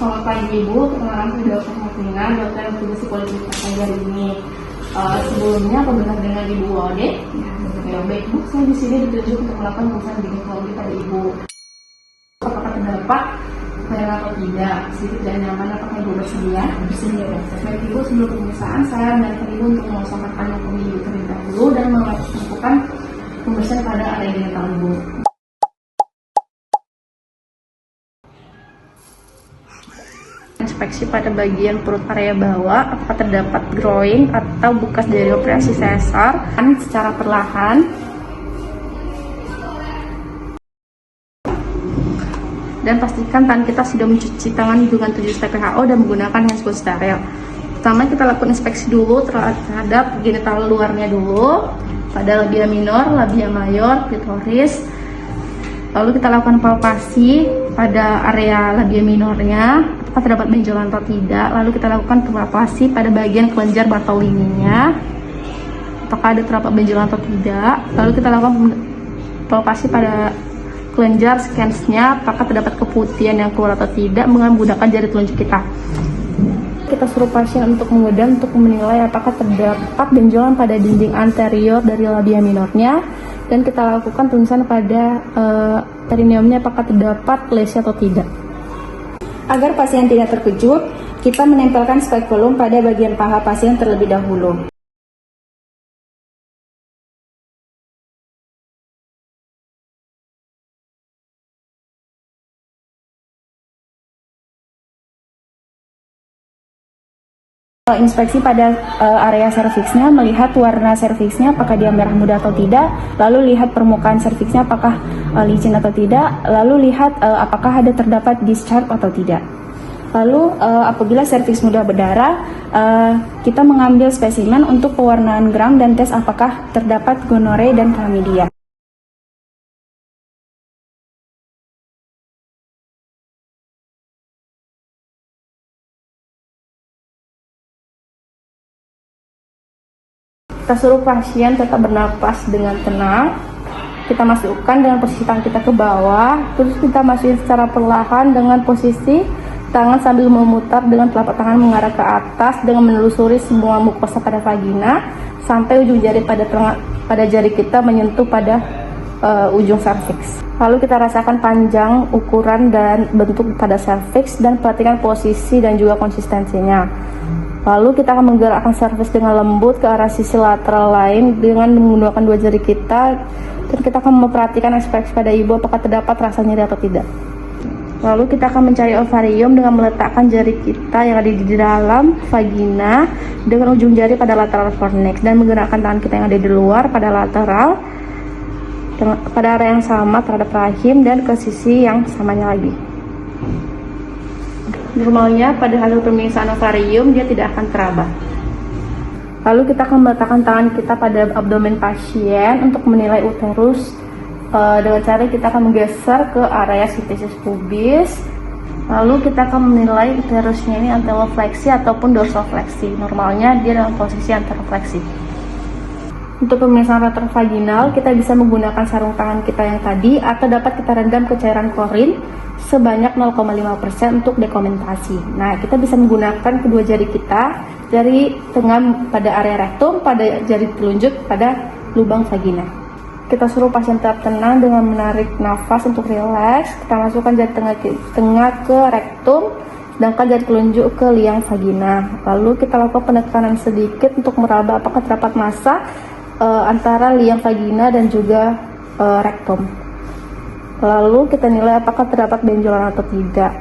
Selamat pagi Ibu, perkenalkan saya Dr. Martina, dokter yang bertugas di Politeknik hari ini. Sebelumnya apa benar dengan Ibu Wode? Ya, baik Bu, saya di sini ditunjuk untuk melakukan pemeriksaan ginekologi pada Ibu. Apakah terdapat kelainan atau tidak? Sedikit dan nyaman, apakah Ibu bersedia? Bersedia. Baik Ibu, sebelum pemeriksaan saya menyarankan Ibu untuk mengosongkan kondisi Ibu terlebih dahulu dan melakukan pemeriksaan pada area genital Ibu. Inspeksi pada bagian perut area bawah, apakah terdapat growing atau bekas dari operasi sesar secara perlahan. Dan pastikan tangan kita sudah mencuci tangan dengan 7 step WHO dan menggunakan handspun steril. Pertama kita lakukan inspeksi dulu terhadap genital luarnya dulu, pada labia minor, labia mayor, klitoris. Lalu kita lakukan palpasi pada area labia minornya, apakah terdapat benjolan atau tidak. Lalu kita lakukan palpasi pada bagian kelenjar Bartolini-nya, apakah ada terdapat benjolan atau tidak. Lalu kita lakukan palpasi pada kelenjar scans-nya, apakah terdapat keputihan yang keluar atau tidak menggunakan jari telunjuk kita. Kita suruh pasien untuk menggedam untuk menilai apakah terdapat benjolan pada dinding anterior dari labia minornya, dan kita lakukan tulisan pada perineumnya apakah terdapat lesi atau tidak. Agar pasien tidak terkejut, kita menempelkan spekulum pada bagian paha pasien terlebih dahulu. Inspeksi pada area serviksnya, melihat warna serviksnya apakah dia merah muda atau tidak, lalu lihat permukaan serviksnya apakah licin atau tidak, lalu lihat apakah ada terdapat discharge atau tidak. Lalu apabila serviks mudah berdarah, kita mengambil spesimen untuk pewarnaan gram dan tes apakah terdapat gonore dan chlamydia. Kita suruh pasien tetap bernapas dengan tenang. Kita masukkan dengan posisi tangan kita ke bawah, terus kita masukin secara perlahan dengan posisi tangan sambil memutar dengan telapak tangan mengarah ke atas dengan menelusuri semua mukosa pada vagina sampai ujung jari pada jari kita menyentuh pada ujung serviks. Lalu kita rasakan panjang, ukuran dan bentuk pada serviks dan perhatikan posisi dan juga konsistensinya. Lalu kita akan menggerakkan serviks dengan lembut ke arah sisi lateral lain dengan menggunakan 2 jari kita, dan kita akan memperhatikan inspeksi pada ibu apakah terdapat rasa nyeri atau tidak. Lalu kita akan mencari ovarium dengan meletakkan jari kita yang ada di dalam vagina dengan ujung jari pada lateral fornix dan menggunakan tangan kita yang ada di luar pada lateral pada area yang sama terhadap rahim dan ke sisi yang samanya lagi. Normalnya pada hasil pemeriksaan ovarium dia tidak akan teraba. Lalu kita akan meletakkan tangan kita pada abdomen pasien untuk menilai uterus dengan cara kita akan menggeser ke area sintesis pubis. Lalu kita akan menilai uterusnya ini anterofleksi ataupun dorsofleksi. Normalnya dia dalam posisi anterofleksi. Untuk pemeriksaan retrovaginal kita bisa menggunakan sarung tangan kita yang tadi atau dapat kita rendam ke cairan klorin sebanyak 0,5% untuk dokumentasi. Nah, kita bisa menggunakan kedua jari kita, jari tengah pada area rektum, pada jari telunjuk pada lubang vagina. Kita suruh pasien tetap tenang dengan menarik nafas untuk rileks. Kita masukkan jari tengah ke rektum, sedangkan jari telunjuk ke liang vagina. Lalu kita lakukan penekanan sedikit untuk meraba apakah terdapat massa antara liang vagina dan juga rektum. Lalu kita nilai apakah terdapat benjolan atau tidak.